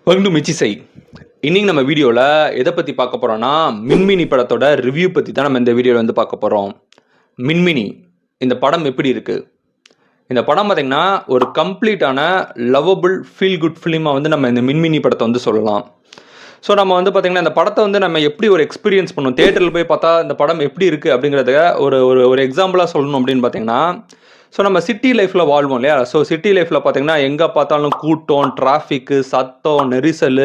Welcome to மிச்சிசை. இன்னைக்கு நம்ம வீடியோவில் எதை பற்றி பார்க்க போகிறோம்னா மின்மினி படத்தோட ரிவ்யூ பற்றி தான் நம்ம இந்த வீடியோவில் வந்து பார்க்க போகிறோம். மின்மினி இந்த படம் எப்படி இருக்குது? இந்த படம் பார்த்திங்கன்னா ஒரு கம்ப்ளீட்டான லவ்வபிள் ஃபீல் குட் ஃபிலிமாக வந்து நம்ம இந்த மின்மினி படத்தை வந்து சொல்லலாம். ஸோ நம்ம வந்து பார்த்திங்கன்னா இந்த படத்தை வந்து நம்ம எப்படி ஒரு எக்ஸ்பீரியன்ஸ் பண்ணணும், தேட்டரில் போய் பார்த்தா இந்த படம் எப்படி இருக்குது அப்படிங்கிறத ஒரு ஒரு ஒரு எக்ஸாம்பிளாக சொல்லணும் அப்படின்னு பார்த்திங்கன்னா, ஸோ நம்ம சிட்டி லைஃப்பில் வாழ்வோம் இல்லையா? ஸோ சிட்டி லைஃப்பில் பார்த்திங்கன்னா எங்கே பார்த்தாலும் கூட்டம், டிராஃபிக்கு, சத்தம், நெரிசல்,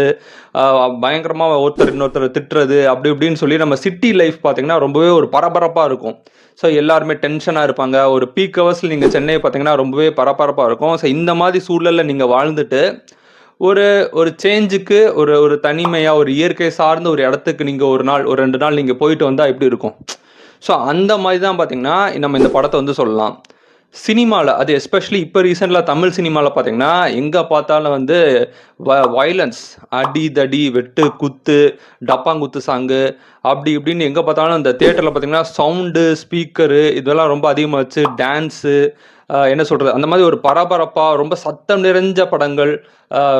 பயங்கரமாக ஒருத்தர் இன்னொருத்தர் திட்டுறது அப்படி இப்படின்னு சொல்லி நம்ம சிட்டி லைஃப் பார்த்திங்கன்னா ரொம்பவே ஒரு பரபரப்பாக இருக்கும். ஸோ எல்லாருமே டென்ஷனாக இருப்பாங்க. ஒரு பீக் ஹவர்ஸில் நீங்கள் சென்னையை பார்த்திங்கன்னா ரொம்பவே பரபரப்பாக இருக்கும். ஸோ இந்த மாதிரி சூழலில் நீங்கள் வாழ்ந்துட்டு ஒரு ஒரு சேஞ்சுக்கு ஒரு தனிமையாக ஒரு இயற்கை சார்ந்த ஒரு இடத்துக்கு நீங்கள் ஒரு நாள் ஒரு 2 நாள் நீங்கள் போயிட்டு வந்தால் எப்படி இருக்கும்? ஸோ அந்த மாதிரி தான் பார்த்திங்கன்னா நம்ம இந்த படத்தை வந்து சொல்லலாம். சினிமாவில் அது எஸ்பெஷலி இப்போ ரீசெண்டில் தமிழ் சினிமாவில் பார்த்தீங்கன்னா எங்கே பார்த்தாலும் வந்து வயலன்ஸ், அடி தடி, வெட்டு குத்து, டப்பாங்குத்து சாங்கு அப்படி இப்படின்னு எங்கே பார்த்தாலும் இந்த தேட்டரில் பார்த்தீங்கன்னா சவுண்டு, ஸ்பீக்கரு இதெல்லாம் ரொம்ப அதிகமாக வச்சு டான்ஸு, என்ன சொல்கிறது, அந்த மாதிரி ஒரு பரபரப்பாக ரொம்ப சத்தம் நிறைஞ்ச படங்கள்,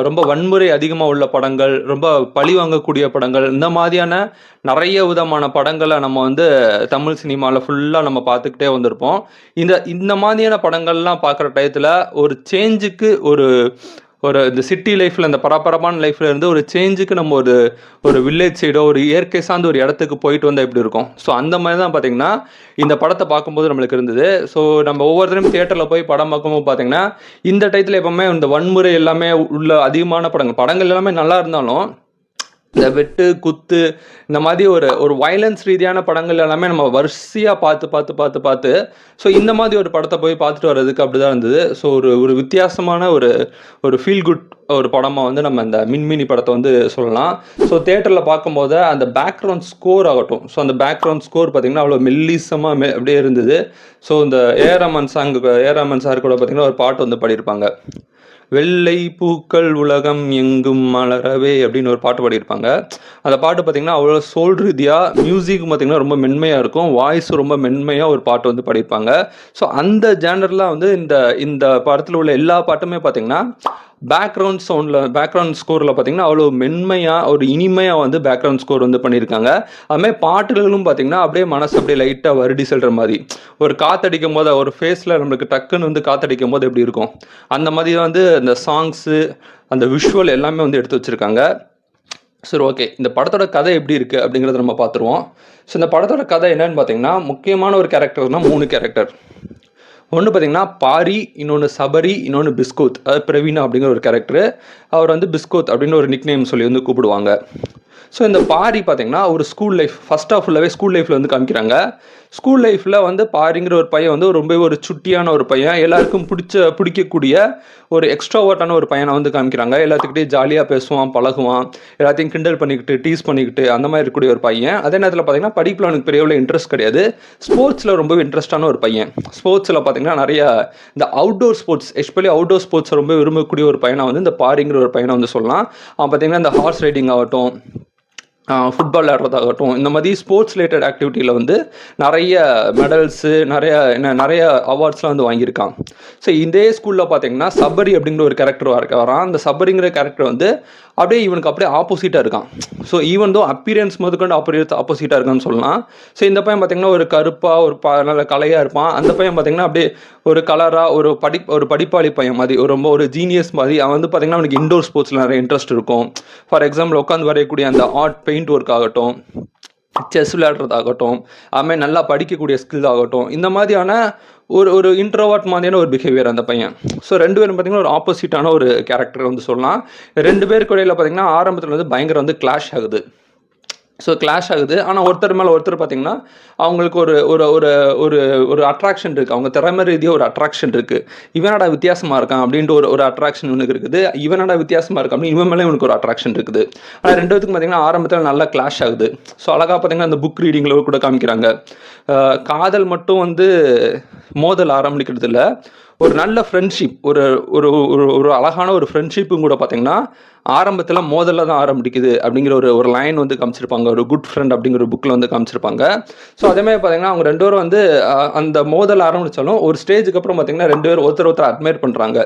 ரொம்ப வன்முறை அதிகமாக உள்ள படங்கள், ரொம்ப பழி வாங்கக்கூடிய படங்கள், இந்த மாதிரியான நிறைய விதமான படங்களை நம்ம வந்து தமிழ் சினிமாவில் ஃபுல்லாக நம்ம பார்த்துக்கிட்டே வந்திருப்போம். இந்த மாதிரியான படங்கள்லாம் பார்க்குற டயத்தில் ஒரு சேஞ்சுக்கு ஒரு இந்த சிட்டி லைஃப்பில் இந்த பரபரப்பான லைஃப்பில் இருந்து ஒரு சேஞ்சுக்கு நம்ம ஒரு வில்லேஜ் சைடோ ஒரு இயற்கை சார்ந்த ஒரு இடத்துக்கு போயிட்டு வந்தால் எப்படி இருக்கும்? ஸோ அந்த மாதிரி தான் பார்த்திங்கன்னா இந்த படத்தை பார்க்கும்போது நம்மளுக்கு இருந்தது. ஸோ நம்ம ஒவ்வொருத்தரையும் தியேட்டரில் போய் படம் பார்க்கும்போது பார்த்திங்கன்னா இந்த டயத்தில் எப்போவுமே இந்த வன்முறை எல்லாமே உள்ள அதிகமான படங்கள் எல்லாமே நல்லா இருந்தாலும் இந்த வெட்டு குத்து இந்த மாதிரி ஒரு வயலன்ஸ் ரீதியான படங்கள் எல்லாமே நம்ம வரிசையாக பார்த்து ஸோ இந்த மாதிரி ஒரு படத்தை போய் பார்த்துட்டு வர்றதுக்கு அப்படி தான் இருந்தது. ஸோ ஒரு வித்தியாசமான ஒரு ஃபீல் குட் ஒரு படமாக வந்து நம்ம இந்த மின்மினி படத்தை வந்து சொல்லலாம். ஸோ தேட்டரில் பார்க்கும்போது அந்த பேக்ரவுண்ட் ஸ்கோர் ஆகட்டும், ஸோ அந்த பேக்ரவுண்ட் ஸ்கோர் பார்த்திங்கன்னா அவ்வளோ மெல்லிசமாக அப்படியே இருந்தது. ஸோ இந்த ஏஆர் ரஹ்மான் சார் கூட பார்த்திங்கன்னா ஒரு பாட்டு வந்து பாடியிருப்பாங்க, வெள்ளை பூக்கள் உலகம் எங்கும் மலரவே அப்படின்னு ஒரு பாட்டு பாடியிருப்பாங்க. அந்த பாட்டு பார்த்திங்கன்னா அவ்வளோ சோல் ரீதியாக, மியூசிக் பார்த்திங்கன்னா ரொம்ப மென்மையாக இருக்கும், வாய்ஸ் ரொம்ப மென்மையாக ஒரு பாட்டு வந்து பாடியிருப்பாங்க. ஸோ அந்த ஜேனர்லாம் வந்து இந்த படத்தில் உள்ள எல்லா பாட்டுமே பார்த்திங்கன்னா பேக்ரவுண்ட் ஸ்கோரில் பார்த்திங்கன்னா அவ்வளோ மென்மையாக ஒரு இனிமையாக வந்து பேக்ரவுண்ட் ஸ்கோர் வந்து பண்ணியிருக்காங்க. அதுமாதிரி பாட்டுகளும் பார்த்திங்கன்னா அப்படியே மனசு அப்படியே லைட்டாக வருடி செல்கிற மாதிரி, ஒரு காற்றடிக்கும் போது ஒரு ஃபேஸில் நம்மளுக்கு டக்குன்னு வந்து காற்றடிக்கும் போது எப்படி இருக்கும் அந்த மாதிரி வந்து அந்த சாங்ஸு, அந்த விஷுவல் எல்லாமே வந்து எடுத்து வச்சுருக்காங்க. சரி, ஓகே, இந்த படத்தோட கதை எப்படி இருக்குது அப்படிங்கிறத நம்ம பார்த்துருவோம். ஸோ இந்த படத்தோட கதை என்னன்னு பார்த்திங்கன்னா முக்கியமான ஒரு கேரக்டர்னால் 3 கேரக்டர். ஒன்று பார்த்திங்கன்னா பாரி, இன்னொன்று சபரி, இன்னொன்று பிஸ்கோத், அதாவது பிரவீனா அப்படிங்கிற ஒரு கேரக்டரு. அவர் வந்து பிஸ்கோத் அப்படின்னு ஒரு நிக் நேம் சொல்லி வந்து கூப்பிடுவாங்க. ஸோ இந்த பாரி பார்த்திங்கன்னா ஒரு ஸ்கூல் லைஃப் ஃபஸ்ட் ஆஃப் ஃபுல்லாகவே ஸ்கூல் லைஃப்பில் வந்து காமிக்கிறாங்க. ஸ்கூல் லைஃப்பில் வந்து பாரிங்கிற ஒரு பையன் வந்து ரொம்ப ஒரு சுட்டியான ஒரு பையன், எல்லாருக்கும் பிடிக்கக்கூடிய ஒரு எக்ஸ்ட்ராவர்ட்டான ஒரு பையனை வந்து காமிக்கிறாங்க. எல்லாத்துக்கிட்டே ஜாலியாக பேசுவான், பழகுவான், எல்லாத்தையும் கிண்டல் பண்ணிக்கிட்டு டீஸ் பண்ணிக்கிட்டு அந்த மாதிரி இருக்கக்கூடிய ஒரு பையன். அதே நேரத்தில் பார்த்திங்கன்னா படிப்பில் அவனுக்கு பெரிய இன்ட்ரெஸ்ட் கிடையாது, ஸ்போர்ட்ஸில் ரொம்ப இன்ட்ரெஸ்டான ஒரு பையன். ஸ்போர்ட்ஸில் பார்த்திங்கன்னா நிறைய இந்த அவுட்டோர் ஸ்போர்ட்ஸ், எஸ்பெஷலி அவுட்டோர் ஸ்போர்ட்ஸை ரொம்ப விரும்பக்கூடிய ஒரு பையனை வந்து இந்த பாரிங்கிற ஒரு பையனை வந்து சொல்லலாம். அவன் பார்த்திங்கன்னா இந்த ஹார்ஸ் ரைடிங் ஆகட்டும், ஃபுட்பால் விளையாடுறதாகட்டும், இந்த மாதிரி ஸ்போர்ட்ஸ் ரிலேட்டட் ஆக்டிவிட்டியில் வந்து நிறைய மெடல்ஸு, நிறைய அவார்ட்ஸ்லாம் வந்து வாங்கியிருக்கான். ஸோ இதே ஸ்கூலில் பார்த்தீங்கன்னா சபரி அப்படிங்கிற ஒரு கேரக்டர் வரான். அந்த சபரிங்கிற கேரக்டர் வந்து இவனுக்கு அப்படியே ஆப்போசிட்டாக இருக்கான். ஸோ ஈவன் தோ அப்பீரியன்ஸ் முதற்கொண்டு ஆப்போசிட்டாக இருக்கான்னு சொல்லலாம். ஸோ இந்த பையன் பார்த்தீங்கன்னா ஒரு கருப்பாக நல்ல கலையாக இருப்பான். அந்த பையன் பார்த்தீங்கன்னா அப்படியே ஒரு கலராக ஒரு படிப்பாளி பையன் மாதிரி, ரொம்ப ஒரு ஜீனியஸ் மாதிரி. அவன் வந்து பார்த்தீங்கன்னா அவனுக்கு இன்டோர் ஸ்போர்ட்ஸில் நிறைய இன்ட்ரெஸ்ட் இருக்கும். ஃபார் எக்ஸாம்பிள் உட்காந்து வரையக்கூடிய அந்த பெயிண்ட் ஒர்க் ஆகட்டும், செஸ் விளையாடுறதாகட்டும், அதுமாதிரி நல்லா படிக்கக்கூடிய ஸ்கில் ஆகட்டும், இந்த மாதிரியான ஒரு இன்ட்ரோவர்ட் மாதிரியான ஒரு பிஹேவியர் அந்த பையன். ஸோ 2 பேரும் பார்த்திங்கன்னா ஒரு ஆப்போசிட்டான ஒரு கேரக்டர் வந்து சொல்லலாம். 2 பேருக்கு இடையில் பார்த்திங்கன்னா ஆரம்பத்தில் வந்து பயங்கர வந்து கிளாஷ் ஆகுது. ஆனால் ஒருத்தர் மேலே ஒருத்தர் பார்த்திங்கன்னா அவங்களுக்கு ஒரு அட்ராக்ஷன் இருக்குது, அவங்க திறமை ரீதியாக ஒரு அட்ராக்ஷன் இருக்குது. இவனடா வித்தியாசமாக இருக்கான் அப்படின்ட்டு ஒரு அட்ராக்ஷன் இவனுக்கு இருக்குது, இவனடா வித்தியாசமாக இருக்கான் அப்படின்னு இவன் மேலே இவனுக்கு ஒரு அட்ராக்ஷன் இருக்குது. ஆனால் 2 பேத்துக்கும் பார்த்திங்கன்னா ஆரம்பத்தில் நல்லா கிளாஷ் ஆகுது. ஸோ அழகாக பார்த்திங்கன்னா அந்த புக் ரீடிங்கில் கூட காமிக்கிறாங்க. காதல் மட்டும் வந்து மோதல் ஆரம்பிக்கிறது இல்லை, ஒரு நல்ல ஃப்ரெண்ட்ஷிப், ஒரு அழகான ஒரு ஃப்ரெண்ட்ஷிப்பும் கூட பார்த்திங்கன்னா ஆரம்பத்தில் மோதலில் தான் ஆரம்பிக்குது அப்படிங்கிற ஒரு லைன் வந்து காமிச்சிருப்பாங்க. ஒரு குட் ஃப்ரெண்ட் அப்படிங்கிற புக்கில் வந்து காமிச்சிருப்பாங்க. ஸோ அதேமாதிரி பார்த்திங்கன்னா அவங்க 2 பேரும் வந்து அந்த மோதல் ஆரம்பித்தாலும் ஒரு ஸ்டேஜுக்கு அப்புறம் பார்த்திங்கன்னா 2 பேரும் ஒருத்தர் அட்மையர் பண்ணுறாங்க.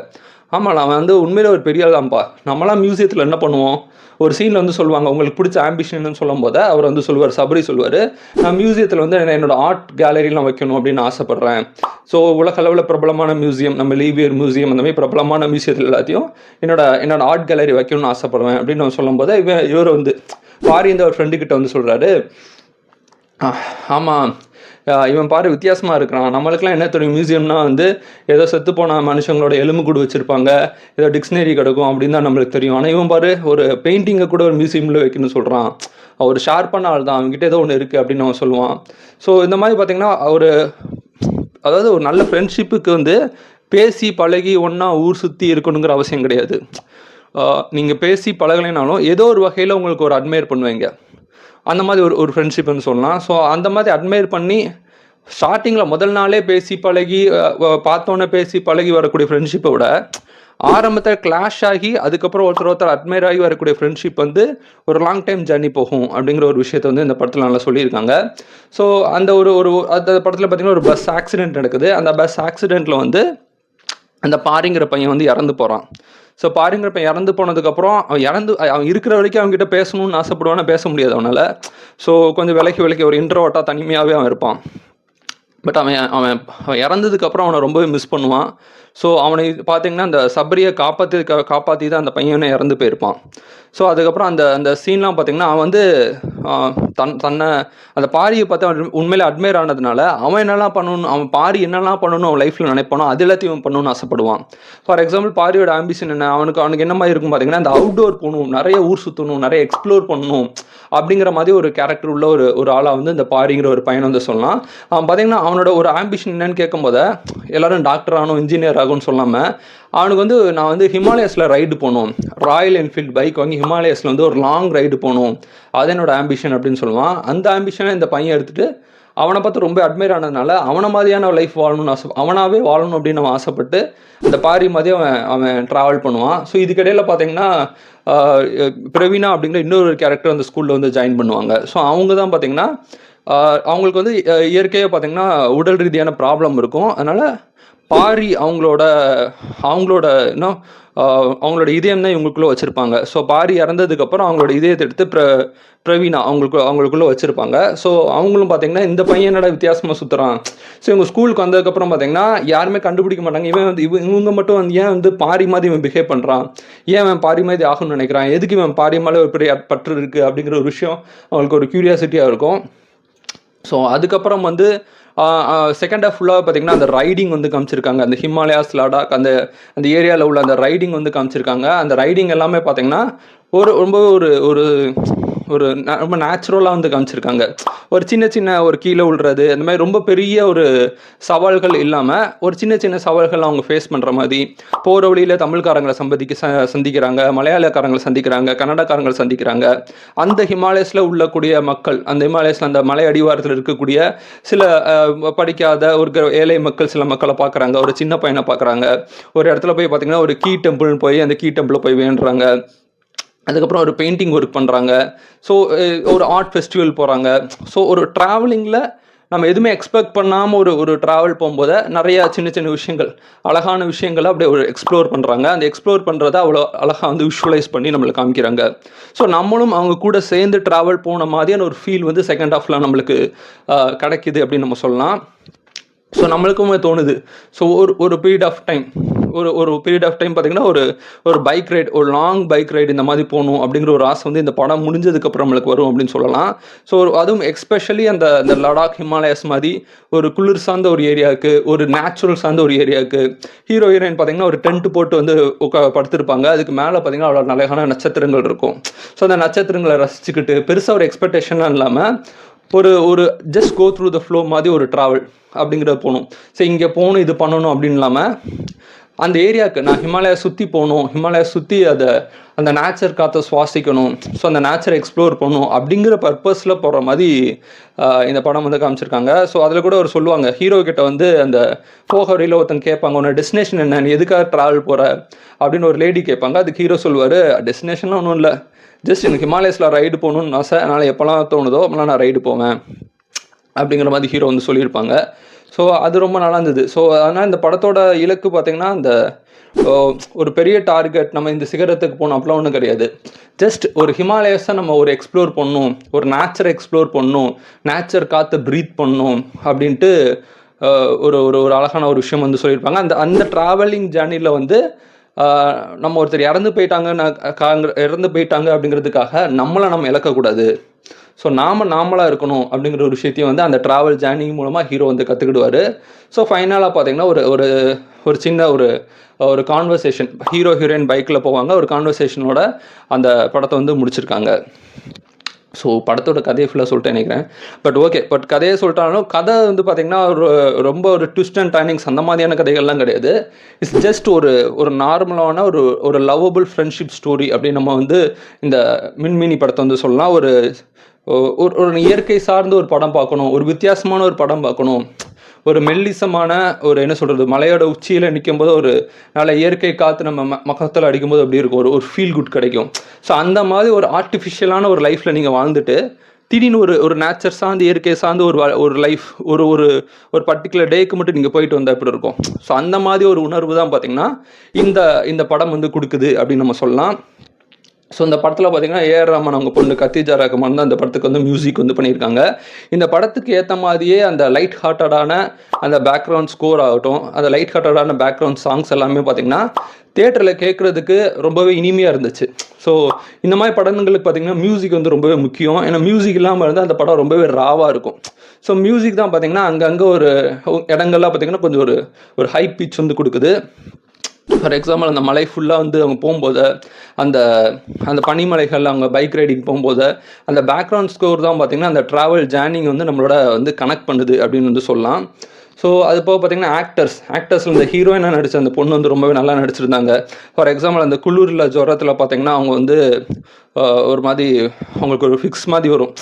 ஆமாம், அவன் வந்து உண்மையிலே ஒரு பெரிய ஆள் தான்ப்பா. நம்மளாம் மியூசியத்தில் என்ன பண்ணுவோம், ஒரு சீனில் வந்து சொல்லுவாங்க உங்களுக்கு பிடிச்ச ஆம்பிஷன்னு சொல்லும் போது அவர் வந்து சொல்லுவார், சபரி சொல்லுவார், நான் மியூசியத்தில் வந்து என்னோட ஆர்ட் கேலரிலாம் வைக்கணும் அப்படின்னு ஆசைப்பட்றேன். ஸோ உலக அளவில் பிரபலமான மியூசியம், நம்ம லீவியர் மியூசியம் அந்த மாதிரி பிரபலமான மியூசியத்தில் எல்லாத்தையும் என்னோட ஆர்ட் கேலரி வைக்கணும்னு ஆசைப்படுவேன் அப்படின்னு சொல்லும் போது இவர் வந்து பாரி இந்த ஒரு ஃப்ரெண்டுக்கிட்ட வந்து சொல்கிறாரு, ஆமாம் இவன் பாரு வித்தியாசமாக இருக்கிறான், நம்மளுக்குலாம் என்ன தெரியும் மியூசியம்னா வந்து ஏதோ செத்து போன மனுஷங்களோட எலும்பு கூடு வச்சுருப்பாங்க, ஏதோ டிக்ஷனரி கிடக்கும் அப்படின்னு தான் நம்மளுக்கு தெரியும். ஆனால் இவன் பாரு ஒரு பெயிண்டிங்கை கூட ஒரு மியூசியமில் வைக்கணும்னு சொல்கிறான், ஒரு ஷார்ப்பான ஆள் தான், அவங்ககிட்ட ஏதோ ஒன்று இருக்குது அப்படின்னு அவன் சொல்லுவான். ஸோ இந்த மாதிரி பார்த்திங்கன்னா அதாவது ஒரு நல்ல ஃப்ரெண்ட்ஷிப்புக்கு வந்து பேசி பழகி ஒன்றா ஊர் சுற்றி இருக்கணுங்கிற அவசியம் கிடையாது. நீங்கள் பேசி பழகலைனாலும் ஏதோ ஒரு வகையில் உங்களுக்கு ஒரு அட்மையர் பண்ணுவீங்க, அந்த மாதிரி ஒரு ஃப்ரெண்ட்ஷிப்னு சொல்லலாம். ஸோ அந்த மாதிரி அட்மையர் பண்ணி ஸ்டார்டிங்கில் முதல் நாளே பேசி பழகி பார்த்தோன்னே பேசி பழகி வரக்கூடிய ஃப்ரெண்ட்ஷிப்பை விட ஆரம்பத்தில் கிளாஷ் ஆகி அதுக்கப்புறம் ஒருத்தர் அட்மையர் ஆகி வரக்கூடிய ஃப்ரெண்ட்ஷிப் வந்து ஒரு லாங் டைம் ஜர்னி போகும் அப்படிங்கிற ஒரு விஷயத்தை வந்து இந்த படத்தில் நல்லா சொல்லியிருக்காங்க. ஸோ அந்த அந்த படத்தில் பார்த்திங்கன்னா ஒரு பஸ் ஆக்சிடென்ட் நடக்குது. அந்த பஸ் ஆக்சிடெண்ட்டில் வந்து அந்த பாரிங்கிற பையன் வந்து இறந்து போகிறான். ஸோ பாரிங்கிற பையன் இறந்து போனதுக்கப்புறம் அவன் இருக்கிற வரைக்கும் அவங்ககிட்ட பேசணும்னு ஆசைப்படுவானா, பேச முடியாது அவனால். ஸோ கொஞ்சம் விலக்கி ஒரு இன்ட்ரோவர்ட்டாக தனிமையாகவே அவன் இருப்பான். பட் அவன் இறந்ததுக்கப்புறம் அவனை ரொம்பவே மிஸ் பண்ணுவான். ஸோ அவனை பார்த்தீங்கன்னா அந்த சபரியை காப்பாற்றி தான் அந்த பையனை இறந்து போயிருப்பான். ஸோ அதுக்கப்புறம் அந்த சீன்லாம் பார்த்தீங்கன்னா அவன் வந்து தன்னை அந்த பாரியை பார்த்து அவன் உண்மையிலே அட்மையர் ஆனதுனால அவன் பாரி என்னெல்லாம் பண்ணணும் அவன் லைஃப்பில் நினைப்பானோ அது எல்லாத்தையும் அவன் பண்ணணும்னு ஆசைப்படுவான். ஃபார் எக்ஸாம்பிள் பாரியோட ஆம்பிஷன் என்ன, அவனுக்கு என்ன மாதிரி இருக்கும் பார்த்தீங்கன்னா அந்த அவுட்டோர் போகணும், நிறைய ஊர் சுற்றணும், நிறைய எக்ஸ்ப்ளோர் பண்ணணும் அப்படிங்கிற மாதிரி ஒரு கேரக்டர் உள்ள ஒரு ஆளாக வந்து இந்த பாரிங்கிற ஒரு பையனை வந்து சொல்லலாம். அவன் பார்த்தீங்கன்னா அவனோட ஒரு ஆம்பிஷன் என்னன்னு கேட்கும்போது எல்லாரும் டாக்டர் ஆகணும், இன்ஜினியர் ஆகும்னு சொல்லாமல் அவனுக்கு வந்து நான் வந்து ஹிமாலயஸில் ரைடு போகணும், ராயல் என்ஃபீல்டு பைக் வாங்கி ஹிமாலயஸில் வந்து ஒரு லாங் ரைடு போகணும், அது என்னோட ஆம்பிஷன் அப்படின்னு சொல்லுவான். அந்த ஆம்பிஷனை இந்த பையன் எடுத்துகிட்டு அவனை பார்த்து ரொம்ப அட்மையர் ஆனதுனால அவனை மாதிரியான லைஃப் வாழணும்னு அவனாவே வாழணும் அப்படின்னு அவன் ஆசைப்பட்டு அந்த பாரி மாதிரி அவன் ட்ராவல் பண்ணுவான். ஸோ இதுக்கிடையில் பார்த்தீங்கன்னா பிரவீனா அப்படிங்கிற இன்னொரு கேரக்டர் அந்த ஸ்கூலில் வந்து ஜாயின் பண்ணுவாங்க. ஸோ அவங்க தான் பார்த்தீங்கன்னா அவங்களுக்கு வந்து இயற்கையாக பார்த்தீங்கன்னா உடல் ரீதியான ப்ராப்ளம் இருக்கும். அதனால் பாரி அவங்களோட இன்னும் அவங்களோட இதயம் தான் இவங்களுக்குள்ளே வச்சுருப்பாங்க. ஸோ பாரி இறந்ததுக்கப்புறம் அவங்களோட இதயத்தை எடுத்து பிரவீனா அவங்களுக்குள்ளே வச்சுருப்பாங்க. ஸோ அவங்களும் பார்த்தீங்கன்னா இந்த பையனோட வித்தியாசமாக சுற்றுறான். ஸோ இவங்க ஸ்கூலுக்கு வந்ததுக்கப்புறம் பார்த்தீங்கன்னா யாருமே கண்டுபிடிக்க மாட்டாங்க, இவங்க மட்டும் வந்து ஏன் வந்து பாரி மாதிரி இவன் பிஹேவ் பண்ணுறான், ஏன் அவன் பாரி மாதிரி ஆகணும்னு நினைக்கிறான், எதுக்கு இவன் பாரி மேலே ஒரு பெரிய பற்று இருக்குது அப்படிங்கிற ஒரு விஷயம் அவங்களுக்கு ஒரு க்யூரியாசிட்டியாக இருக்கும். ஸோ அதுக்கப்புறம் வந்து செகண்ட் ஹாஃப் ஃபுல்லாக பார்த்தீங்கன்னா அந்த ரைடிங் வந்து காமிச்சிருக்காங்க. அந்த ஹிமாலயாஸ், லடாக் அந்த ஏரியாவில் உள்ள அந்த ரைடிங் வந்து காமிச்சிருக்காங்க. அந்த ரைடிங் எல்லாமே பார்த்தீங்கன்னா ரொம்ப ரொம்ப நேச்சுரலாக வந்து காமிச்சிருக்காங்க. ஒரு சின்ன ஒரு கீழே விழுறது அந்த மாதிரி ரொம்ப பெரிய ஒரு சவால்கள் இல்லாமல் ஒரு சின்ன சவால்கள் அவங்க ஃபேஸ் பண்ணுற மாதிரி போகிற வழியில் தமிழ்காரங்களை சந்திக்கிறாங்க, மலையாளக்காரங்களை சந்திக்கிறாங்க, கன்னடக்காரங்களை சந்திக்கிறாங்க. அந்த ஹிமாலயஸில் உள்ளக்கூடிய மக்கள், அந்த ஹிமாலயஸில் அந்த மலை அடிவாரத்தில் இருக்கக்கூடிய சில படிக்காத ஒரு ஏழை மக்கள், சில மக்களை பார்க்குறாங்க, ஒரு சின்ன பையனை பார்க்குறாங்க. ஒரு இடத்துல போய் பார்த்திங்கன்னா ஒரு கீ டெம்பிள்னு போய் அந்த கீ டெம்பிளில் போய் வேண்டுறாங்க. அதுக்கப்புறம் ஒரு பெயிண்டிங் ஒர்க் பண்ணுறாங்க. ஸோ ஒரு ஆர்ட் ஃபெஸ்டிவல் போகிறாங்க. ஸோ ஒரு ட்ராவலிங்கில் நம்ம எதுவுமே எக்ஸ்பெக்ட் பண்ணாமல் ஒரு ட்ராவல் போகும்போது நிறையா சின்ன விஷயங்கள், அழகான விஷயங்களை அப்படியே ஒரு எக்ஸ்ப்ளோர் பண்ணுறாங்க. அந்த எக்ஸ்ப்ளோர் பண்ணுறதை அவ்வளோ அழகாக வந்து விஷுவலைஸ் பண்ணி நம்மளுக்கு காமிக்கிறாங்க. ஸோ நம்மளும் அவங்க கூட சேர்ந்து ட்ராவல் போன மாதிரியான ஒரு ஃபீல் வந்து செகண்ட் ஹாஃபில் நம்மளுக்கு கிடைக்கிது அப்படின்னு நம்ம சொல்லலாம். ஸோ நம்மளுக்குமே தோணுது. ஸோ ஒரு பீரியட் ஆஃப் டைம் பார்த்திங்கன்னா ஒரு பைக் ரைடு, ஒரு லாங் பைக் ரைடு இந்த மாதிரி போகணும் அப்படிங்கிற ஒரு ஆசை வந்து இந்த படம் முடிஞ்சதுக்கப்புறம் நம்மளுக்கு வரும் அப்படின்னு சொல்லலாம். ஸோ அதுவும் எக்ஸ்பெஷலி அந்த லடாக், ஹிமாலயஸ் மாதிரி ஒரு குளிர் சார்ந்த ஒரு ஏரியாவுக்கு, ஒரு நேச்சுரல் சார்ந்த ஒரு ஏரியாவுக்கு ஹீரோ ஹீரோயின் பார்த்திங்கன்னா ஒரு டென்ட் போட்டு வந்து படுத்திருப்பாங்க. அதுக்கு மேலே பார்த்திங்கன்னா அவ்வளோ அழகான நட்சத்திரங்கள் இருக்கும். ஸோ அந்த நட்சத்திரங்களை ரசிச்சுக்கிட்டு பெருசாக ஒரு எக்ஸ்பெக்டேஷன்லாம் இல்லாமல் ஒரு just go through the flow மாதிரி ஒரு ட்ராவல் அப்படிங்கிறத போகணும். ஸோ இங்கே போகணும், இது பண்ணணும் அப்படின்னு இல்லாமல் அந்த ஏரியாவுக்கு நான் ஹிமாலயா சுற்றி போகணும், ஹிமாலயா சுற்றி அந்த நேச்சர் காற்றை சுவாசிக்கணும், ஸோ அந்த நேச்சரை எக்ஸ்ப்ளோர் பண்ணணும் அப்படிங்கிற பர்பஸில் போகிற மாதிரி இந்த படம் வந்து காமிச்சிருக்காங்க. ஸோ அதில் கூட ஒரு சொல்லுவாங்க, ஹீரோ கிட்ட வந்து அந்த போக வரையில் ஒருத்தங்க கேட்பாங்க, உன்னோட டெஸ்டினேஷன் என்ன, நீ எதுக்காக ட்ராவல் போகிற அப்படின்னு ஒரு லேடி கேட்பாங்க. அதுக்கு ஹீரோ சொல்லுவார், டெஸ்டினேஷன்லாம் ஒன்றும் இல்லை, ஜஸ்ட் எனக்கு ஹிமாலயஸில் ரைடு போகணுன்னு ஆசை, அதனால் எப்போல்லாம் தோணுதோ அப்போலாம் நான் ரைடு போவேன் அப்படிங்கிற மாதிரி ஹீரோ வந்து சொல்லியிருப்பாங்க. ஸோ அது ரொம்ப நல்லா இருந்தது. ஸோ அதனால் இந்த படத்தோட இலக்கு பார்த்தீங்கன்னா அந்த ஒரு பெரிய டார்கெட், நம்ம இந்த சிகரத்துக்கு போகணும் அப்படிலாம் ஒன்றும் கிடையாது. ஜஸ்ட் ஒரு ஹிமாலயஸை நம்ம ஒரு எக்ஸ்ப்ளோர் பண்ணணும், ஒரு நேச்சரை எக்ஸ்ப்ளோர் பண்ணணும், நேச்சர் காற்றை ப்ரீத் பண்ணணும் அப்படின்ட்டு ஒரு ஒரு ஒரு அழகான ஒரு விஷயம் வந்து சொல்லியிருப்பாங்க. அந்த அந்த ட்ராவலிங் ஜேர்னியில் வந்து நம்ம ஒருத்தர் இறந்து போயிட்டாங்க அப்படிங்கிறதுக்காக நம்மளை நம்ம இழக்கக்கூடாது. ஸோ நாமளாக இருக்கணும் அப்படிங்கிற ஒரு விஷயத்தையும் வந்து அந்த ட்ராவல் ஜேர்னி மூலமாக ஹீரோ வந்து கற்றுக்கிடுவார். ஸோ ஃபைனலாக பார்த்தீங்கன்னா ஒரு ஒரு ஒரு சின்ன ஒரு கான்வர்சேஷன், ஹீரோ ஹீரோயின் பைக்கில் போவாங்க, ஒரு கான்வர்சேஷனோட அந்த படத்தை வந்து முடிச்சிருக்காங்க. ஸோ படத்தோட கதையை ஃபுல்லாக சொல்லிட்டு நினைக்கிறேன். பட் கதையை சொல்லிட்டாலும் கதை வந்து பார்த்திங்கன்னா ரொம்ப ஒரு ட்விஸ்ட் அண்ட் டர்னிங்ஸ் அந்த மாதிரியான கதைகள்லாம் கிடையாது. இட்ஸ் ஜஸ்ட் ஒரு நார்மலான ஒரு லவ்வபிள் ஃப்ரெண்ட்ஷிப் ஸ்டோரி அப்படின்னு நம்ம வந்து இந்த மின்மினி படத்தை வந்து சொல்லலாம். ஒரு இயற்கை சார்ந்த ஒரு படம் பார்க்கணும், ஒரு வித்தியாசமான ஒரு படம் பார்க்கணும், ஒரு மெல்லிசமான ஒரு என்ன சொல்கிறது, மலையோட உச்சியில் நிற்கும் போது ஒரு நல்ல இயற்கை காற்று நம்ம மகத்தில் அடிக்கும்போது அப்படி இருக்கும், ஒரு ஃபீல் குட் கிடைக்கும். ஸோ அந்த மாதிரி ஒரு ஆர்டிஃபிஷியலான ஒரு லைஃப்பில் நீங்கள் வாழ்ந்துட்டு திடீர்னு ஒரு நேச்சர் சார்ந்து இயற்கை சார்ந்து ஒரு லைஃப் ஒரு பர்டிகுலர் டேக்கு மட்டும் நீங்கள் போயிட்டு வந்தால் எப்படி இருக்கும். ஸோ அந்த மாதிரி ஒரு உணர்வு தான் பார்த்திங்கன்னா இந்த படம் வந்து கொடுக்குது அப்படின்னு நம்ம சொல்லலாம். ஸோ இந்த படத்தில் பார்த்தீங்கன்னா ஏஆர் ரஹ்மான் அவங்க பொண்ணு கத்தீஜா ரஹ்மான் தான் அந்த படத்துக்கு வந்து மியூசிக் வந்து பண்ணியிருக்காங்க. இந்த படத்துக்கு ஏற்ற மாதிரியே அந்த லைட் ஹார்ட்டடான அந்த பேக்ரவுண்ட் ஸ்கோர் ஆகட்டும், அந்த லைட் ஹார்ட்டடான பேக்ரவுண்ட் சாங்ஸ் எல்லாமே பார்த்தீங்கன்னா தியேட்டரில் கேட்குறதுக்கு ரொம்பவே இனிமையாக இருந்துச்சு. ஸோ இந்த மாதிரி படங்களுக்கு பார்த்தீங்கன்னா மியூசிக் வந்து ரொம்பவே முக்கியம். ஏன்னா மியூசிக் இல்லாமல் இருந்தால் அந்த படம் ரொம்பவே ராவாக இருக்கும். ஸோ மியூசிக் தான் பார்த்தீங்கன்னா அங்கங்கே ஒரு இடங்கள்லாம் பார்த்தீங்கன்னா கொஞ்சம் ஒரு ஹை பிச் வந்து கொடுக்குது. ஃபார் எக்ஸாம்பிள் அந்த மலை ஃபுல்லாக வந்து அவங்க போகும்போது அந்த பனிமலைகள் அவங்க பைக் ரைடிங் போகும்போது அந்த பேக்ரவுண்ட் ஸ்கோர் தான் பார்த்திங்கன்னா அந்த ட்ராவல் ஜேர்னிங் வந்து நம்மளோட வந்து கனெக்ட் பண்ணுது அப்படின்னு வந்து சொல்லலாம். ஸோ அது போக பார்த்திங்கன்னா ஆக்டர்ஸில் இந்த ஹீரோயினாக நடித்த அந்த பொண்ணு வந்து ரொம்பவே நல்லா நடிச்சிருந்தாங்க. ஃபார் எக்ஸாம்பிள் அந்த குளிரில் ஜுரத்தில் பார்த்திங்கன்னா அவங்க வந்து ஒரு மாதிரி அவங்களுக்கு ஒரு ஃபிக்ஸ் மாதிரி வரும்,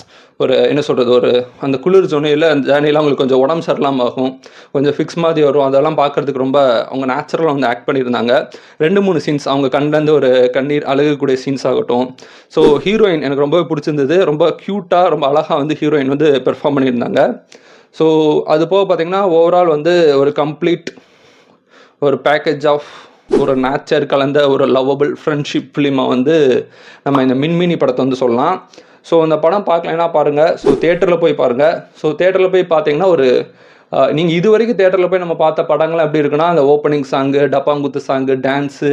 ஒரு என்ன சொல்கிறது, அந்த குளிர் ஜோனையில் அந்த ஜேர்னியில் அவங்களுக்கு கொஞ்சம் உடம்பு சரியில்லாமல் ஆகும், கொஞ்சம் ஃபிக்ஸ் மாதிரி வரும். அதெல்லாம் பார்க்குறதுக்கு ரொம்ப அவங்க நேச்சுரலாக வந்து ஆக்ட் பண்ணியிருந்தாங்க. 2-3 சீன்ஸ் அவங்க கண்லேருந்து ஒரு கண்ணீர் அழுகக்கூடிய சீன்ஸ் ஆகட்டும். ஸோ ஹீரோயின் எனக்கு ரொம்பவே பிடிச்சிருந்தது. ரொம்ப க்யூட்டாக ரொம்ப அழகாக வந்து ஹீரோயின் வந்து பெர்ஃபார்ம் பண்ணியிருந்தாங்க. ஸோ அது போக பார்த்திங்கன்னா ஓவரால் வந்து ஒரு கம்ப்ளீட் ஒரு பேக்கேஜ் ஆஃப் ஒரு நேச்சர் கலந்த ஒரு லவ்வபிள் ஃப்ரெண்ட்ஷிப் ஃபிலிமை வந்து நம்ம இந்த மின்மினி படத்தை வந்து சொல்லலாம். ஸோ அந்த படம் பார்க்கலைன்னா பாருங்கள். ஸோ தேட்டரில் போய் பாருங்கள். ஸோ தேட்டரில் போய் பார்த்தீங்கன்னா நீங்கள் இது வரைக்கும் தேட்டரில் போய் நம்ம பார்த்த படங்கள்லாம் எப்படி இருக்குன்னா, அந்த ஓப்பனிங் சாங்கு, டப்பாங்குத்து சாங்கு, டான்ஸு,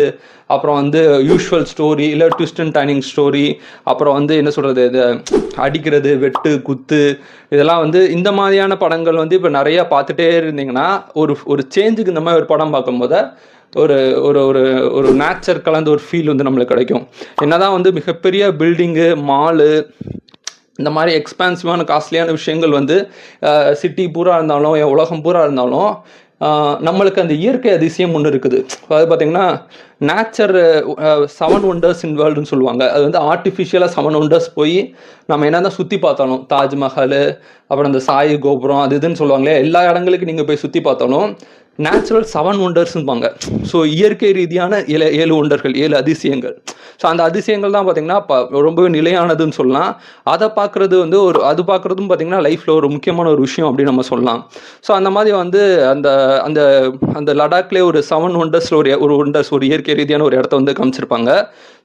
அப்புறம் வந்து யூஷுவல் ஸ்டோரி, இல்லை ட்விஸ்ட் அண்ட் டர்னிங் ஸ்டோரி, அப்புறம் வந்து என்ன சொல்கிறது, இது அடிக்கிறது, வெட்டு குத்து, இதெல்லாம் வந்து இந்த மாதிரியான படங்கள் வந்து இப்போ நிறையா பார்த்துட்டே இருந்தீங்கன்னா ஒரு சேஞ்சுக்கு இந்த மாதிரி ஒரு படம் பார்க்கும்போது ஒரு நேச்சர் கலந்த ஒரு ஃபீல் வந்து நம்மளுக்கு கிடைக்கும். என்னதான் வந்து மிகப்பெரிய பில்டிங்கு, மாலு, இந்த மாதிரி எக்ஸ்பான்சிவான காஸ்ட்லியான விஷயங்கள் வந்து சிட்டி பூரா இருந்தாலும் உலகம் பூரா இருந்தாலும் நம்மளுக்கு அந்த இயற்கை அதிசயம் ஒன்று இருக்குது. அது பார்த்திங்கன்னா நேச்சர் 7 ஒண்டர்ஸ் இன் வேர்ல்டுன்னு சொல்லுவாங்க. அது வந்து ஆர்டிஃபிஷியலாக 7 ஒண்டர்ஸ் போய் நம்ம என்ன தான் சுற்றி பார்த்தாலும், தாஜ்மஹால், அப்புறம் அந்த சாய் கோபுரம், அது இதுன்னு சொல்லுவாங்களே, எல்லா இடங்களுக்கு நீங்கள் போய் சுற்றி பார்த்தாலும் நேச்சுரல் 7 ஒண்டர்ஸ்ன்பாங்க. ஸோ இயற்கை ரீதியான 7 ஒண்டர்கள், 7 அதிசயங்கள். ஸோ அந்த அதிசயங்கள் தான் பார்த்திங்கன்னா ரொம்பவே நிலையானதுன்னு சொல்லலாம். அதை பார்க்குறது வந்து அது பார்க்குறதும் பார்த்திங்கன்னா லைஃப்பில் ஒரு முக்கியமான ஒரு விஷயம் அப்படின்னு நம்ம சொல்லலாம். ஸோ அந்த மாதிரி வந்து அந்த லடாக்லேயே ஒரு 7 ஒண்டர்ஸில் ஒரு இயற்கை ரீதியான ஒரு இடத்த வந்து காமிச்சிருப்பாங்க.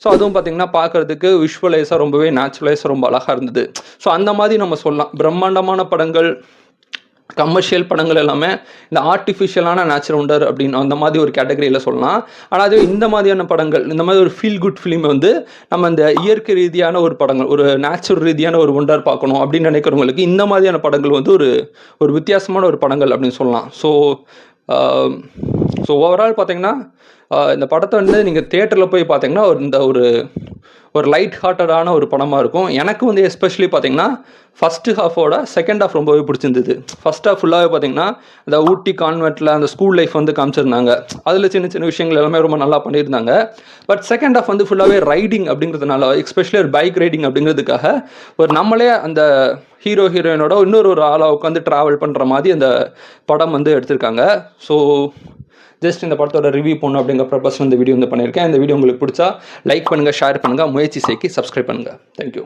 ஸோ அதுவும் பார்த்திங்கன்னா பார்க்குறதுக்கு விஷுவலைஸாக ரொம்பவே நேச்சுரலைஸாக ரொம்ப அழகாக இருந்தது. ஸோ அந்த மாதிரி நம்ம சொல்லலாம். பிரம்மாண்டமான படங்கள், கமர்ஷியல் படங்கள் எல்லாமே இந்த ஆர்டிஃபிஷியலான நேச்சுரல் ஒண்டர் அப்படின்னு அந்த மாதிரி ஒரு கேட்டகரியில் சொல்லலாம். ஆனால் அது இந்த மாதிரியான படங்கள், இந்த மாதிரி ஒரு ஃபீல் குட் ஃபிலிம் வந்து நம்ம இந்த இயற்கை ரீதியான ஒரு படங்கள், ஒரு நேச்சுரல் ரீதியான ஒரு ஒண்டர் பார்க்கணும் அப்படின்னு நினைக்கிறவங்களுக்கு இந்த மாதிரியான படங்கள் வந்து ஒரு வித்தியாசமான ஒரு படங்கள் அப்படின்னு சொல்லலாம். ஸோ ஓவரால் பார்த்தீங்கன்னா இந்த படத்தை வந்து நீங்கள் தியேட்டரில் போய் பார்த்தீங்கன்னா ஒரு லைட் ஹார்ட்டடான ஒரு படமாக இருக்கும். எனக்கு வந்து எஸ்பெஷலி பார்த்தீங்கன்னா ஃபஸ்ட்டு ஹாஃபோட செகண்ட் ஹாஃப் ரொம்பவே பிடிச்சிருந்தது. ஃபஸ்ட் ஹாஃப் ஃபுல்லாகவே பார்த்தீங்கன்னா அந்த ஊட்டி கான்வென்ட்டில் அந்த ஸ்கூல் லைஃப் வந்து காமிச்சிருந்தாங்க. அதில் சின்ன சின்ன விஷயங்கள் எல்லாமே ரொம்ப நல்லா பண்ணியிருந்தாங்க. பட் செகண்ட் ஹாஃப் வந்து ஃபுல்லாகவே ரைடிங் அப்படிங்கிறதுனால, எஸ்பெஷலி ஒரு பைக் ரைடிங் அப்படிங்கிறதுக்காக நம்மளே அந்த ஹீரோயினோட இன்னொரு ஆளாக உட்காந்து ட்ராவல் பண்ணுற மாதிரி அந்த படம் வந்து எடுத்திருக்காங்க. ஸோ ஜஸ்ட் இந்த படத்தோட ரிவ்யூ பண்ணணும் அப்படிங்கிற பர்பஸ் இந்த வீடியோ வந்து பண்ணியிருக்கேன். இந்த வீடியோ உங்களுக்கு பிடிச்சா லைக் பண்ணுங்கள், ஷேர் பண்ணுங்கள், முயற்சி செய்ய சப்ஸ்கிரைப் பண்ணுங்கள். தேங்க்யூ.